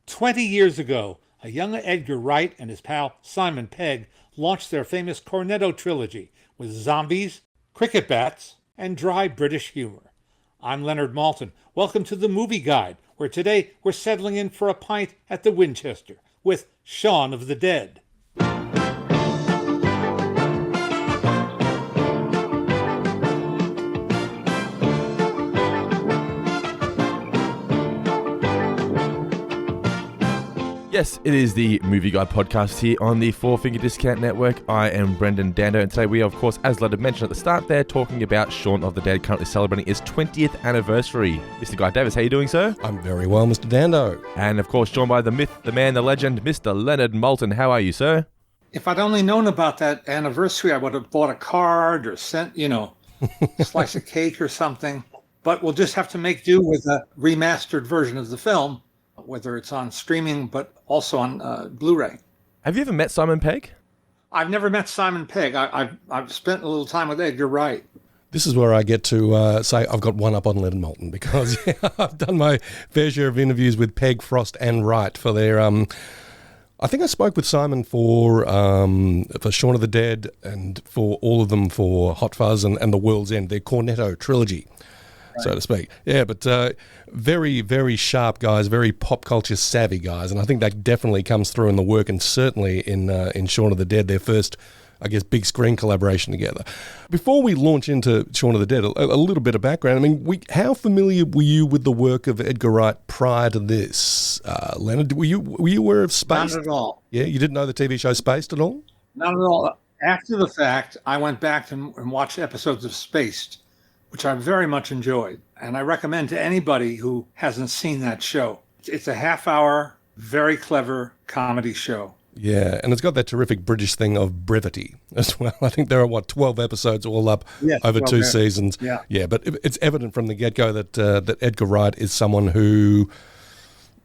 20 years ago, a young Edgar Wright and his pal Simon Pegg launched their famous Cornetto Trilogy with zombies, cricket bats, and dry British humor. I'm Leonard Maltin. Welcome to the Movie Guide, where today we're settling in for a pint at the Winchester with Shaun of the Dead. Yes, it is the Movie Guide podcast here on the Four Finger Discount Network. I am Brendan Dando, and today we are, of course, as Leonard mentioned at the start there, talking about Shaun of the Dead, currently celebrating its 20th anniversary. Mr. Guy Davis, how are you doing, sir? I'm very well, Mr. Dando. And, of course, joined by the myth, the man, the legend, Mr. Leonard Maltin. How are you, sir? If I'd only known about that anniversary, I would have bought a card or sent, a slice of cake or something. But we'll just have to make do with a remastered version of the film, whether it's on streaming, but also on Blu-ray. Have you ever met Simon Pegg? I've never met Simon Pegg. I've spent a little time with Edgar Wright. This is where I get to say I've got one up on Leonard Maltin because I've done my fair share of interviews with Pegg, Frost and Wright for their... I think I spoke with Simon for Shaun of the Dead and for all of them for Hot Fuzz and The World's End, their Cornetto Trilogy. Right. So to speak. Yeah, but very, very sharp guys, very pop culture savvy guys, and I think that definitely comes through in the work, and certainly in Shaun of the Dead, their first, I guess, big screen collaboration together. Before we launch into Shaun of the Dead, a little bit of background. I mean, how familiar were you with the work of Edgar Wright prior to this, Leonard? Were you aware of Spaced? Not at all. Yeah, you didn't know the TV show Spaced at all? Not at all. After the fact, I went back and watched episodes of Spaced, which I very much enjoyed. And I recommend to anybody who hasn't seen that show. It's a half-hour, very clever comedy show. Yeah, and it's got that terrific British thing of brevity as well. I think there are, 12 episodes all up over 2 seasons. Yeah, but it's evident from the get-go that Edgar Wright is someone who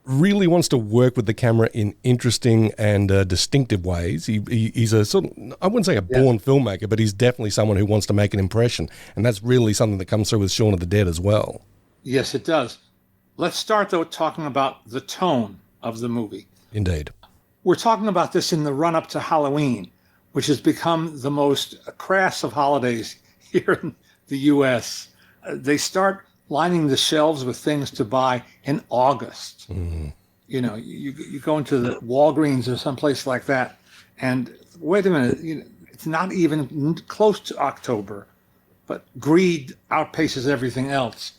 really wants to work with the camera in interesting and distinctive ways. He's a sort of, I wouldn't say a born filmmaker, but he's definitely someone who wants to make an impression. And that's really something that comes through with Shaun of the Dead as well. Yes, it does. Let's start, though, talking about the tone of the movie. Indeed. We're talking about this in the run-up to Halloween, which has become the most crass of holidays here in the U.S. They start lining the shelves with things to buy in August. Mm-hmm. You go into the Walgreens or someplace like that, and wait a minute, it's not even close to October, but greed outpaces everything else.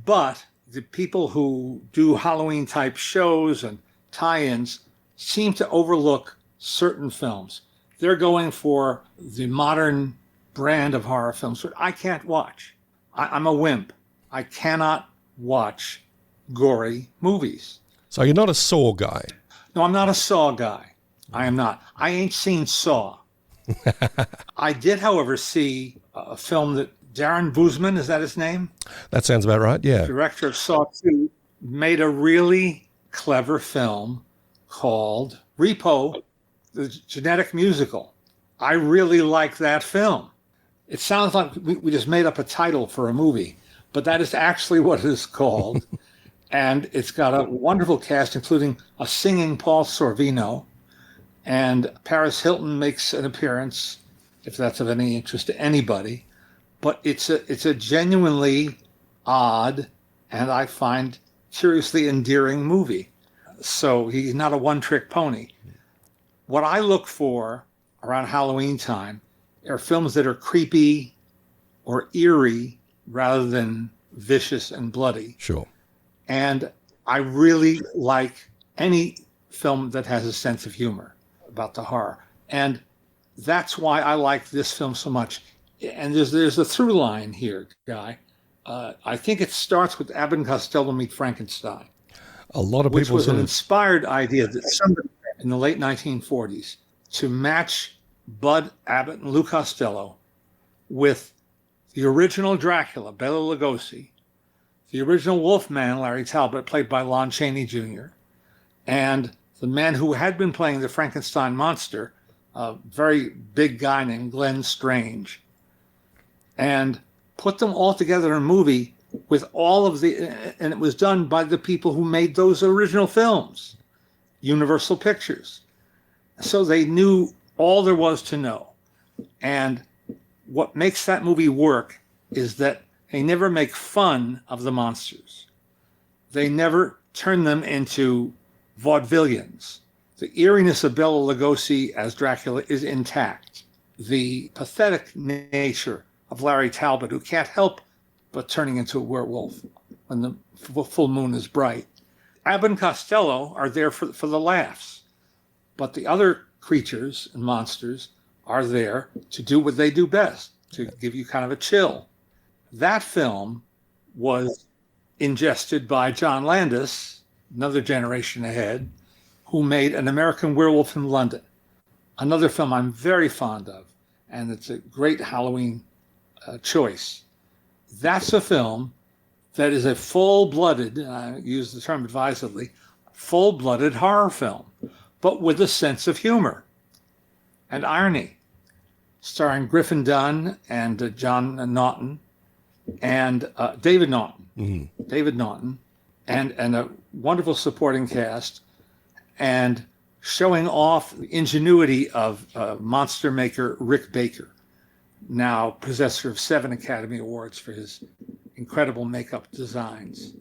But the people who do Halloween-type shows and tie-ins seem to overlook certain films. They're going for the modern brand of horror films, which I can't watch. I'm a wimp. I cannot watch gory movies. So you're not a Saw guy? No, I'm not a Saw guy. I am not. I ain't seen Saw. I did, however, see a film that Darren Boozman, is that his name? That sounds about right, yeah. Director of Saw 2, made a really clever film called Repo, the Genetic Musical. I really like that film. It sounds like we just made up a title for a movie, but that is actually what it is called. And it's got a wonderful cast, including a singing Paul Sorvino, and Paris Hilton makes an appearance, if that's of any interest to anybody. But it's a genuinely odd and I find curiously endearing movie. So he's not a one-trick pony. What I look for around Halloween time are films that are creepy or eerie rather than vicious and bloody. Sure. And I really like any film that has a sense of humor about the horror. And that's why I like this film so much. And there's a through line here, Guy. I think it starts with Abbott and Costello Meet Frankenstein. A lot of people... Which was an inspired idea that somebody in the late 1940s to match Bud Abbott and Lou Costello with the original Dracula, Bela Lugosi, the original Wolfman, Larry Talbot, played by Lon Chaney Jr., and the man who had been playing the Frankenstein monster, a very big guy named Glenn Strange, and put them all together in a movie with all of the, and it was done by the people who made those original films. Universal Pictures. So they knew all there was to know. And what makes that movie work is that they never make fun of the monsters. They never turn them into vaudevillians. The eeriness of Bela Lugosi as Dracula is intact. The pathetic nature of Larry Talbot, who can't help but turning into a werewolf when the full moon is bright. Abbott and Costello are there for the laughs, but the other creatures and monsters are there to do what they do best, to give you kind of a chill. That film was ingested by John Landis, another generation ahead, who made An American Werewolf in London, another film I'm very fond of, and it's a great Halloween choice. That's a film that is a full-blooded, and I use the term advisedly, full-blooded horror film, but with a sense of humor and irony, starring Griffin Dunn and John Naughton and David Naughton. Mm-hmm. David Naughton, and a wonderful supporting cast, and showing off the ingenuity of monster maker Rick Baker, now possessor of 7 Academy Awards for his incredible makeup designs.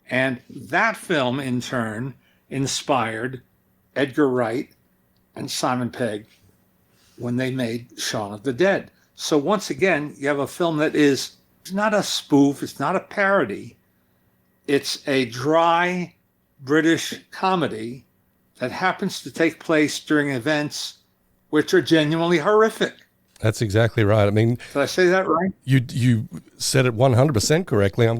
And that film, in turn, inspired Edgar Wright and Simon Pegg when they made Shaun of the Dead. So once again, you have a film that is not a spoof, it's not a parody, it's a dry British comedy that happens to take place during events which are genuinely horrific. That's exactly right. I mean, did I say that right? You said it 100% correctly. I'm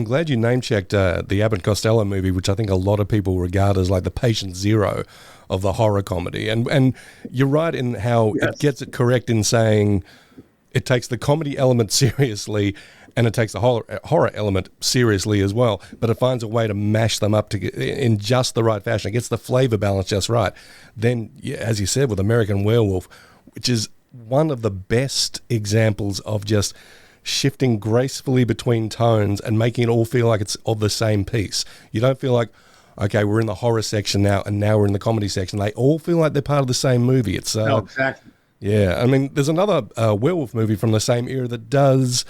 glad you name checked the Abbott and Costello movie, which I think a lot of people regard as like the patient zero of the horror comedy. And you're right in how it gets it correct in saying it takes the comedy element seriously and it takes the horror element seriously as well, but it finds a way to mash them up in just the right fashion. It gets the flavor balance just right. Then, as you said, with American Werewolf, which is one of the best examples of just shifting gracefully between tones and making it all feel like it's of the same piece. You don't feel like, okay, we're in the horror section now and now we're in the comedy section. They all feel like they're part of the same movie. It's no, exactly. Yeah, I mean, there's another werewolf movie from the same era that does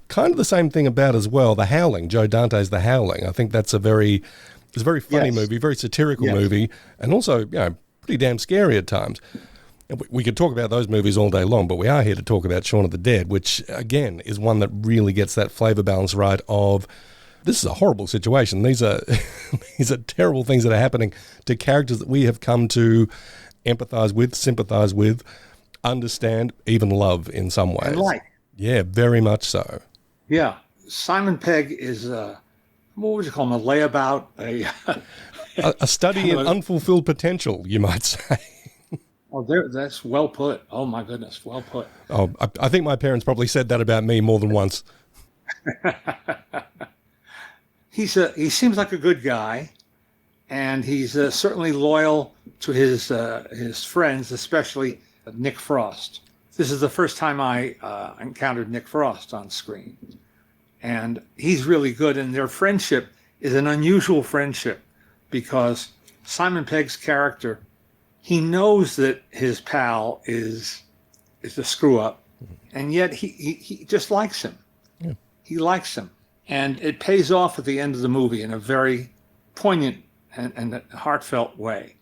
kind of the same thing about as well, The Howling, Joe Dante's The Howling. I think that's a very funny movie, very satirical movie, and also, pretty damn scary at times. We could talk about those movies all day long, but we are here to talk about Shaun of the Dead, which, again, is one that really gets that flavor balance right of, this is a horrible situation. These are these are terrible things that are happening to characters that we have come to empathize with, sympathize with, understand, even love in some ways. And like. Yeah, very much so. Yeah. Simon Pegg is, what would you call him, a layabout? A study in unfulfilled potential, you might say. Oh, that's well put. Oh, my goodness, well put. Oh, I think my parents probably said that about me more than once. He seems like a good guy, and he's certainly loyal to his friends, especially Nick Frost. This is the first time I encountered Nick Frost on screen, and he's really good. And their friendship is an unusual friendship because Simon Pegg's character, he knows that his pal is a screw up, and yet he just likes him. Yeah. He likes him, and it pays off at the end of the movie in a very poignant and heartfelt way.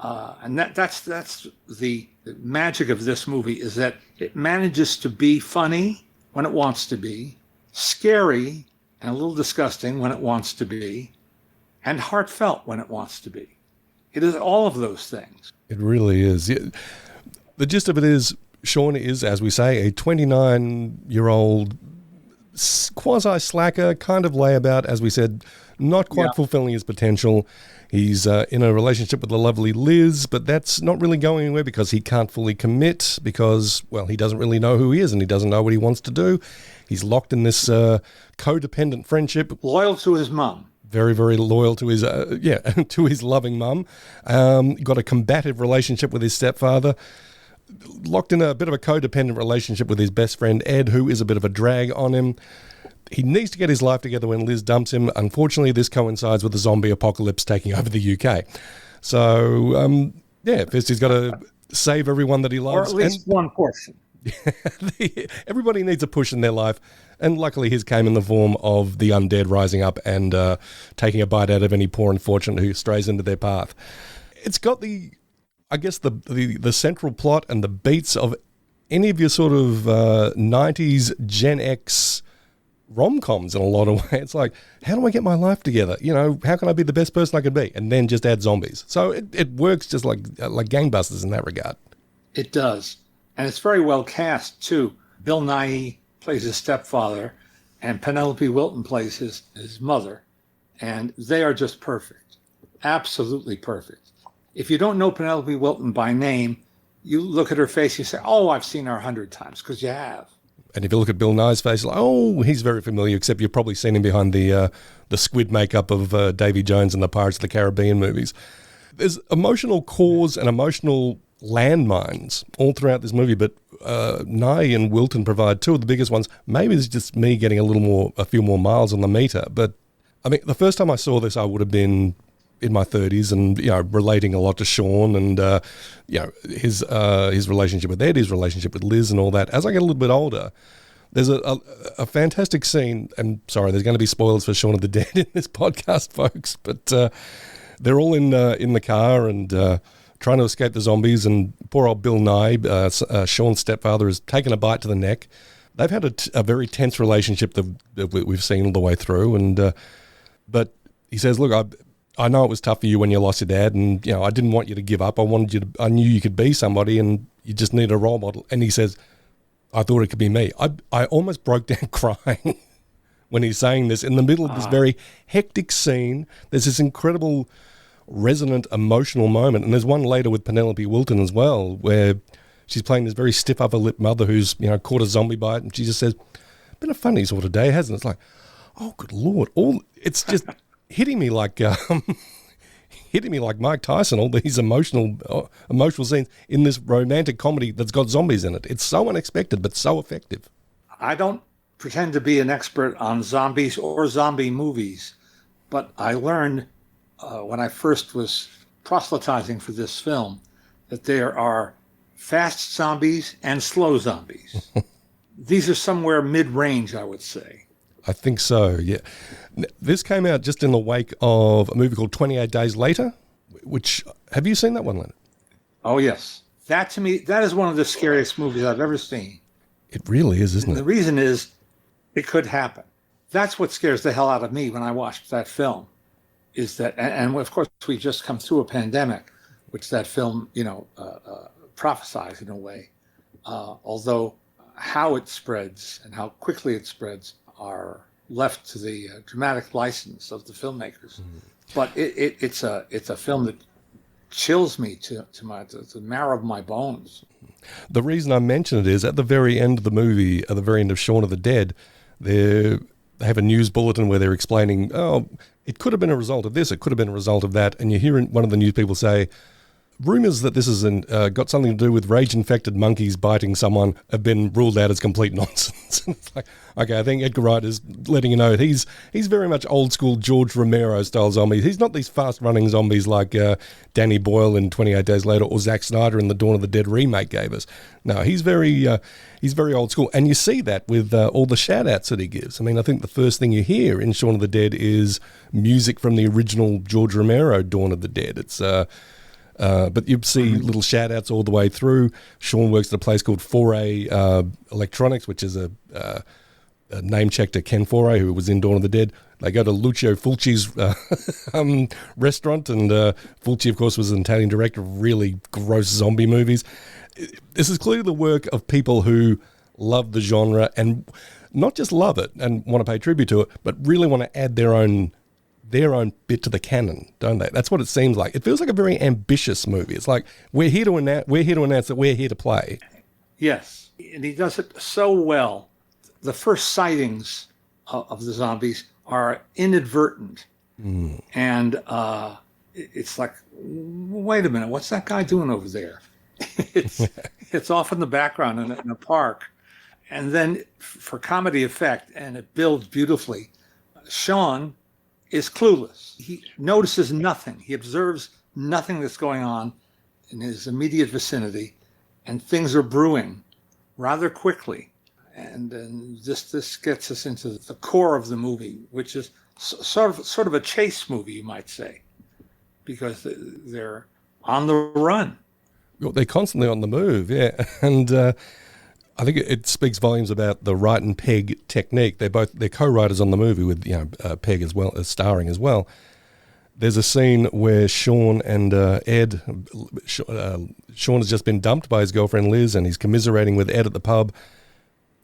And that's the magic of this movie, is that it manages to be funny when it wants to be, scary and a little disgusting when it wants to be, and heartfelt when it wants to be. It is all of those things. It really is. The gist of it is, Shaun is, as we say, a 29-year-old quasi-slacker, kind of layabout, as we said, not quite fulfilling his potential. He's in a relationship with the lovely Liz, but that's not really going anywhere because he can't fully commit because, well, he doesn't really know who he is and he doesn't know what he wants to do. He's locked in this codependent friendship. Loyal to his mum. Very, very loyal to his, to his loving mum. Got a combative relationship with his stepfather. Locked in a bit of a codependent relationship with his best friend, Ed, who is a bit of a drag on him. He needs to get his life together when Liz dumps him. Unfortunately, this coincides with the zombie apocalypse taking over the UK. So, first he's got to save everyone that he Or loves. at least one portion. Everybody needs a push in their life, and luckily his came in the form of the undead rising up and taking a bite out of any poor unfortunate who strays into their path. It's got the central plot and the beats of any of your sort of 90s Gen X rom-coms in a lot of ways. It's like, how do I get my life together? How can I be the best person I can be? And then just add zombies. So it works just like gangbusters in that regard. It does. And it's very well cast, too. Bill Nighy plays his stepfather, and Penelope Wilton plays his mother. And they are just perfect. Absolutely perfect. If you don't know Penelope Wilton by name, you look at her face, you say, oh, I've seen her 100 times, because you have. And if you look at Bill Nighy's face, like, oh, he's very familiar, except you've probably seen him behind the squid makeup of Davy Jones in the Pirates of the Caribbean movies. There's emotional cores and emotional landmines all throughout this movie, but Nighy and Wilton provide two of the biggest ones. Maybe it's just me getting a few more miles on the meter. But I mean, the first time I saw this, I would have been in my 30s and, relating a lot to Shaun and, his relationship with Ed, his relationship with Liz and all that. As I get a little bit older, there's a fantastic scene, and sorry, there's going to be spoilers for Shaun of the Dead in this podcast, folks, but they're all in the car and trying to escape the zombies, and poor old Bill Nighy, Shaun's stepfather, has taken a bite to the neck. They've had a very tense relationship that we've seen all the way through, and but he says, look, I know it was tough for you when you lost your dad, and I didn't want you to give up. I knew you could be somebody, and you just need a role model. And he says, I thought it could be me. I almost broke down crying when he's saying this in the middle of this very hectic scene. There's this incredible, resonant, emotional moment, and there's one later with Penelope Wilton as well, where she's playing this very stiff upper lip mother who's caught a zombie bite, and she just says, "Been a funny sort of day, hasn't it?" It's like, oh, good Lord! It's just hitting me like Mike Tyson. All these emotional scenes in this romantic comedy that's got zombies in it. It's so unexpected, but so effective. I don't pretend to be an expert on zombies or zombie movies, but I learned when I first was proselytizing for this film that there are fast zombies and slow zombies. These are somewhere mid-range, I would say. I think so, yeah. This came out just in the wake of a movie called 28 Days Later, which, have you seen that one, Leonard? Oh, yes. That, to me, that is one of the scariest movies I've ever seen. It really is, isn't it? The reason is it could happen. That's what scares the hell out of me when I watched that film, is that, and of course, we just come through a pandemic, which that film, prophesies in a way. Although how it spreads and how quickly it spreads are left to the dramatic license of the filmmakers. But it's a film that chills me to the marrow of my bones. The reason I mention it is at the very end of the movie, at the very end of Shaun of the Dead, they have a news bulletin where they're explaining, oh, it could have been a result of this, it could have been a result of that, and you hear one of the news people say, rumours that this has got something to do with rage-infected monkeys biting someone have been ruled out as complete nonsense. It's like, okay, I think Edgar Wright is letting you know he's very much old-school George Romero-style zombies. He's not these fast-running zombies like Danny Boyle in 28 Days Later or Zack Snyder in the Dawn of the Dead remake gave us. No, he's very old school, and you see that with all the shout-outs that he gives. I mean, I think the first thing you hear in Shaun of the Dead is music from the original George Romero Dawn of the Dead. It's but you see little shout-outs all the way through. Shaun works at a place called Foray Electronics, which is a name check to Ken Foray, who was in Dawn of the Dead. They go to Lucio Fulci's restaurant, and Fulci, of course, was an Italian director of really gross zombie movies. This is clearly the work of people who love the genre, and not just love it and want to pay tribute to it, but really want to add their own bit to the canon, don't they? That's what it seems like. It feels like a very ambitious movie. It's like, we're here to announce that we're here to play. Yes, and he does it so well. The first sightings of the zombies are inadvertent. And it's like, wait a minute, what's that guy doing over there? It's off in the background in a park. And then for comedy effect, and it builds beautifully, Shaun is clueless. He notices nothing. He observes nothing that's going on in his immediate vicinity, and things are brewing rather quickly. And this gets us into the core of the movie, which is sort of a chase movie, you might say, because they're on the run. Well, they're constantly on the move, yeah. And I think it speaks volumes about the Wright and Pegg technique. They're co-writers on the movie with Pegg as well as starring as well. There's a scene where Shaun and Ed, Shaun has just been dumped by his girlfriend Liz, and he's commiserating with Ed at the pub.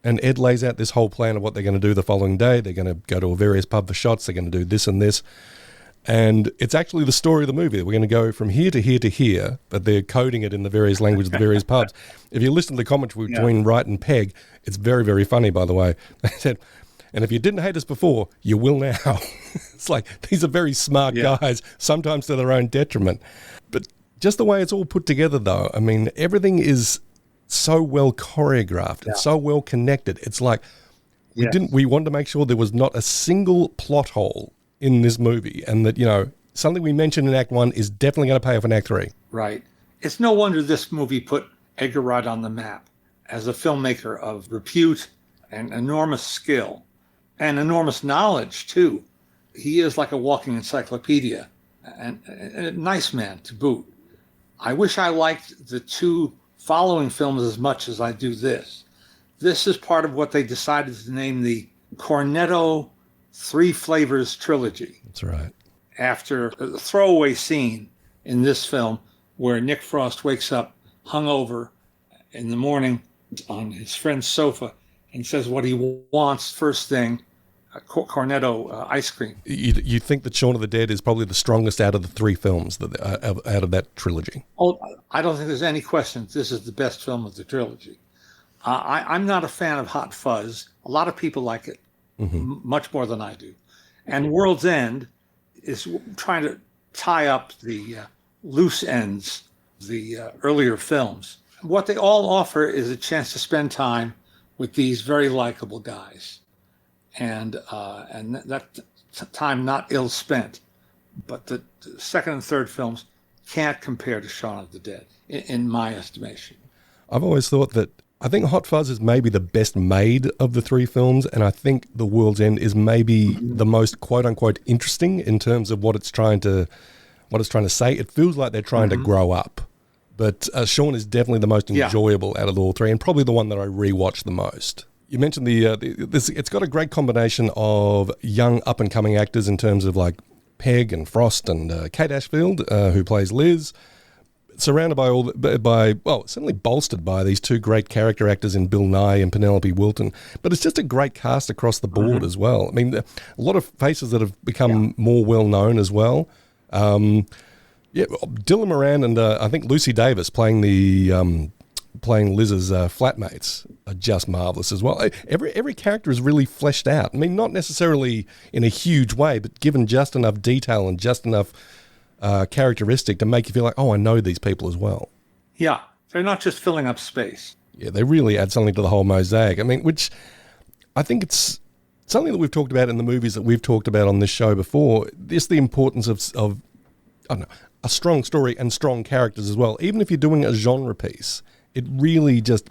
And Ed lays out this whole plan of what they're going to do the following day. They're going to go to a various pub for shots. They're going to do this and this. And it's actually the story of the movie. We're going to go from here to here to here, but they're coding it in the various languages of the various pubs. If you listen to the commentary between Wright and Pegg, it's very, very funny, by the way. They said, and if you didn't hate us before, you will now. It's like, these are very smart guys, sometimes to their own detriment. But just the way it's all put together, though, I mean, everything is so well choreographed and so well connected. It's like we wanted to make sure there was not a single plot hole in this movie, and that, you know, something we mentioned in Act 1 is definitely going to pay off in Act 3. Right. It's no wonder this movie put Edgar Wright on the map as a filmmaker of repute and enormous skill and enormous knowledge, too. He is like a walking encyclopedia, and a nice man to boot. I wish I liked the two following films as much as I do this. This is part of what they decided to name the Cornetto Three Flavors Trilogy. That's right. After a throwaway scene in this film where Nick Frost wakes up hungover in the morning on his friend's sofa and says what he wants first thing, Cornetto ice cream. You think that Shaun of the Dead is probably the strongest out of the three films out of that trilogy? Oh, I don't think there's any question this is the best film of the trilogy. I'm not a fan of Hot Fuzz. A lot of people like it. Much more than I do. And World's End is trying to tie up the loose ends of the earlier films. What they all offer is a chance to spend time with these very likable guys. And that time not ill spent. But the second and third films can't compare to Shaun of the Dead, in my estimation. I've always thought that I think Hot Fuzz is maybe the best made of the three films, and I think The World's End is maybe the most quote-unquote interesting in terms of what it's trying to say. It feels like they're trying to grow up, but Shaun is definitely the most enjoyable out of all three, and probably the one that I rewatch the most. You mentioned it's got a great combination of young up-and-coming actors in terms of like Pegg and Frost and Kate Ashfield, who plays Liz, surrounded by certainly bolstered by these two great character actors in Bill Nye and Penelope Wilton. But it's just a great cast across the board as well. I mean, a lot of faces that have become more well-known as well. Dylan Moran and I think Lucy Davis playing Liz's flatmates are just marvellous as well. Every character is really fleshed out. I mean, not necessarily in a huge way, but given just enough detail and just enough characteristic to make you feel like, oh, I know these people as well. Yeah, they're not just filling up space. Yeah, they really add something to the whole mosaic. I mean, which I think it's something that we've talked about in the movies that we've talked about on this show before. Just the importance of I don't know, a strong story and strong characters as well. Even if you're doing a genre piece, it really just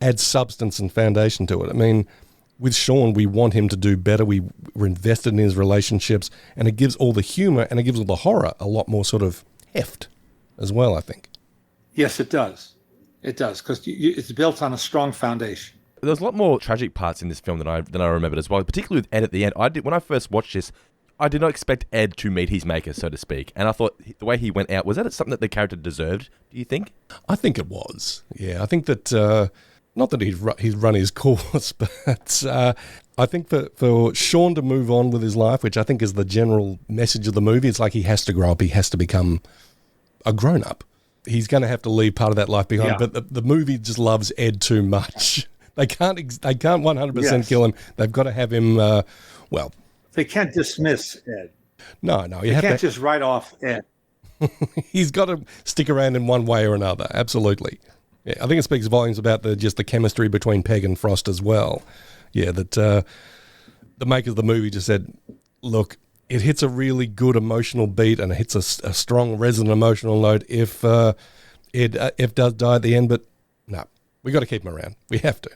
adds substance and foundation to it. I mean, with Shaun, we want him to do better. We're invested in his relationships, and it gives all the humor and it gives all the horror a lot more sort of heft as well, I think. Yes, it does. It does, because it's built on a strong foundation. There's a lot more tragic parts in this film than I remembered as well, particularly with Ed at the end. When I first watched this, I did not expect Ed to meet his maker, so to speak. And I thought the way he went out, was that something that the character deserved, do you think? I think it was. Yeah, I think that... not that he's run his course, but I think for Shaun to move on with his life, which I think is the general message of the movie, it's like he has to grow up. He has to become a grown-up. He's going to have to leave part of that life behind. Yeah. But the movie just loves Ed too much. They can't 100% kill him. They've got to have him, They can't dismiss Ed. No. You can't just write off Ed. He's got to stick around in one way or another. Absolutely. Yeah, I think it speaks volumes about the chemistry between Pegg and Frost as well. Yeah, that the makers of the movie just said, look, it hits a really good emotional beat and it hits a strong resonant emotional note if does die at the end. But no, we got to keep him around. We have to.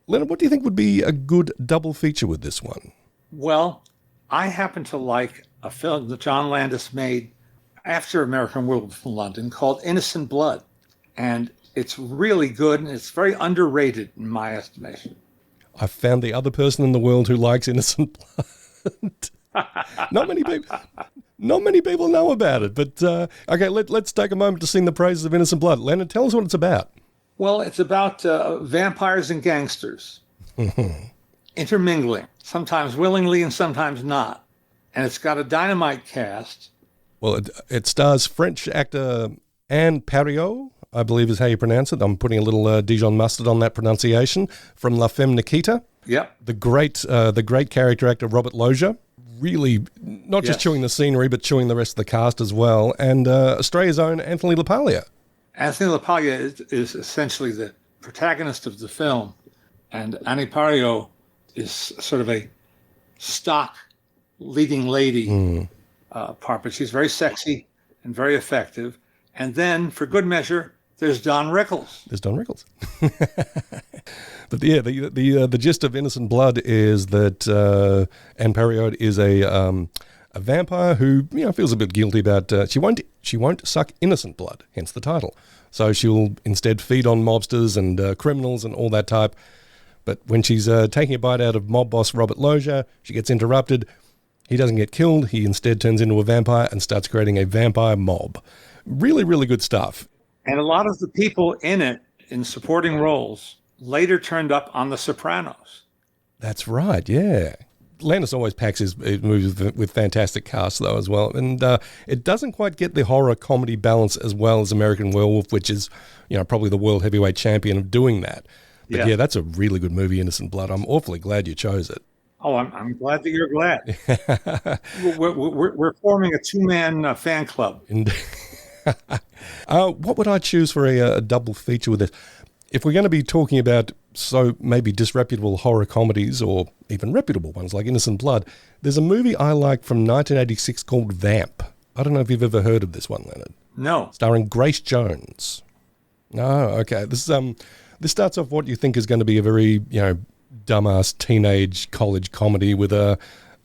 Leonard, what do you think would be a good double feature with this one? Well, I happen to like a film that John Landis made after American Werewolf in London called Innocent Blood. And it's really good, and it's very underrated in my estimation. I found the other person in the world who likes Innocent Blood. Not many people know about it, but okay, let's take a moment to sing the praises of Innocent Blood. Leonard, tell us what it's about. Well, it's about vampires and gangsters intermingling, sometimes willingly and sometimes not. And it's got a dynamite cast. Well, it stars French actor Anne Parriot, I believe is how you pronounce it. I'm putting a little Dijon mustard on that pronunciation, from La Femme Nikita. Yep. The great character actor Robert Loggia, really not just chewing the scenery, but chewing the rest of the cast as well. And Australia's own Anthony LaPaglia. Anthony LaPaglia is essentially the protagonist of the film, and Annie Parriot is sort of a stock leading lady part, but she's very sexy and very effective. And then, for good measure, there's Don Rickles. But yeah, the gist of Innocent Blood is that Anne Parriot is a vampire who feels a bit guilty about she won't suck innocent blood, hence the title. So she'll instead feed on mobsters and criminals and all that type. But when she's taking a bite out of mob boss Robert Loggia, she gets interrupted. He doesn't get killed. He instead turns into a vampire and starts creating a vampire mob. Really, really good stuff. And a lot of the people in it, in supporting roles, later turned up on The Sopranos. That's right, yeah. Landis always packs his movies with fantastic casts, though, as well. And it doesn't quite get the horror comedy balance as well as American Werewolf, which is, probably the world heavyweight champion of doing that. But yeah, that's a really good movie, Innocent Blood. I'm awfully glad you chose it. Oh, I'm glad that you're glad. We're forming a two-man fan club. What would I choose for a double feature with this? If we're going to be talking about maybe disreputable horror comedies or even reputable ones like Innocent Blood, there's a movie I like from 1986 called Vamp. I don't know if you've ever heard of this one, Leonard. No. Starring Grace Jones. No, okay. This starts off what you think is going to be a very, dumbass teenage college comedy with a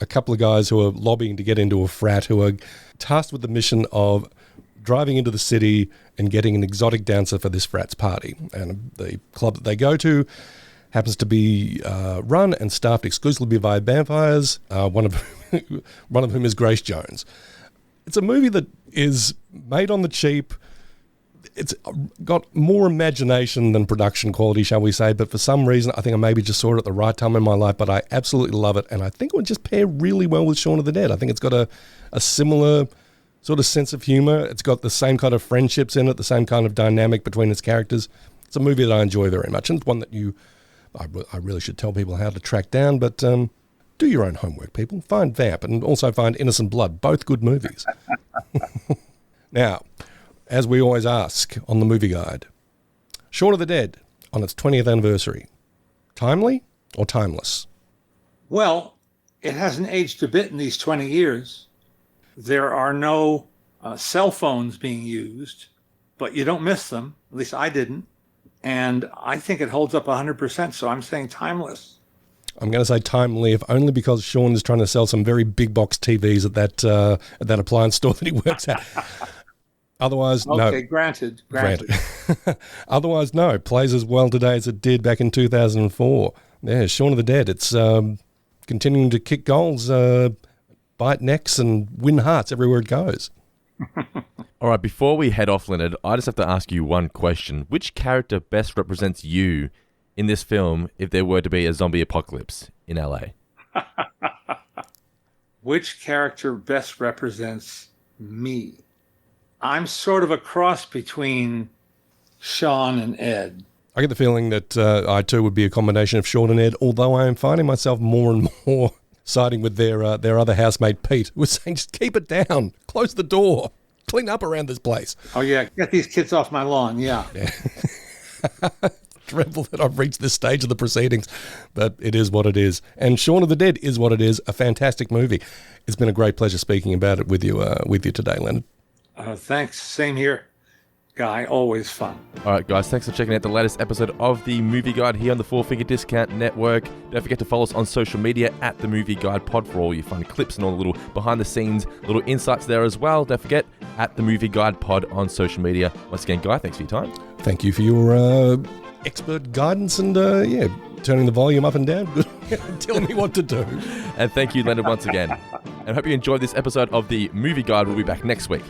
couple of guys who are lobbying to get into a frat, who are tasked with the mission of driving into the city and getting an exotic dancer for this frat's party. And the club that they go to happens to be run and staffed exclusively by vampires, one of whom is Grace Jones. It's a movie that is made on the cheap. It's got more imagination than production quality, shall we say, but for some reason, I think I maybe just saw it at the right time in my life, but I absolutely love it, and I think it would just pair really well with Shaun of the Dead. I think it's got a similar sort of sense of humor. It's got the same kind of friendships in it, the same kind of dynamic between its characters. It's a movie that I enjoy very much, and it's one that I really should tell people how to track down, but do your own homework, people. Find Vamp, and also find Innocent Blood, both good movies. Now, as we always ask on the Movie Guide, Shaun of the Dead on its 20th anniversary, timely or timeless? Well, it hasn't aged a bit in these 20 years. There are no cell phones being used, but you don't miss them. At least I didn't. And I think it holds up 100%, so I'm saying timeless. I'm going to say timely, if only because Shaun is trying to sell some very big box TVs at that appliance store that he works at. Otherwise, no. Okay, granted. Otherwise, no. Plays as well today as it did back in 2004. Yeah, Shaun of the Dead. It's continuing to kick goals, bite necks, and win hearts everywhere it goes. All right, before we head off, Leonard, I just have to ask you one question. Which character best represents you in this film if there were to be a zombie apocalypse in LA? Which character best represents me? I'm sort of a cross between Shaun and Ed. I get the feeling that I too would be a combination of Shaun and Ed, although I am finding myself more and more siding with their other housemate Pete, who was saying, just keep it down, close the door, clean up around this place. Oh yeah, get these kids off my lawn, yeah. dreadful that I've reached this stage of the proceedings, but it is what it is. And Shaun of the Dead is what it is, a fantastic movie. It's been a great pleasure speaking about it with you today, Leonard. Thanks. Same here, Guy. Always fun. All right, guys, thanks for checking out the latest episode of The Movie Guide here on the Four Finger Discount Network. Don't forget to follow us on social media at The Movie Guide Pod for all your fun clips and all the little behind-the-scenes little insights there as well. Don't forget, at The Movie Guide Pod on social media. Once again, Guy, thanks for your time. Thank you for your expert guidance and, turning the volume up and down, telling me what to do. And thank you, Leonard, once again. And I hope you enjoyed this episode of The Movie Guide. We'll be back next week.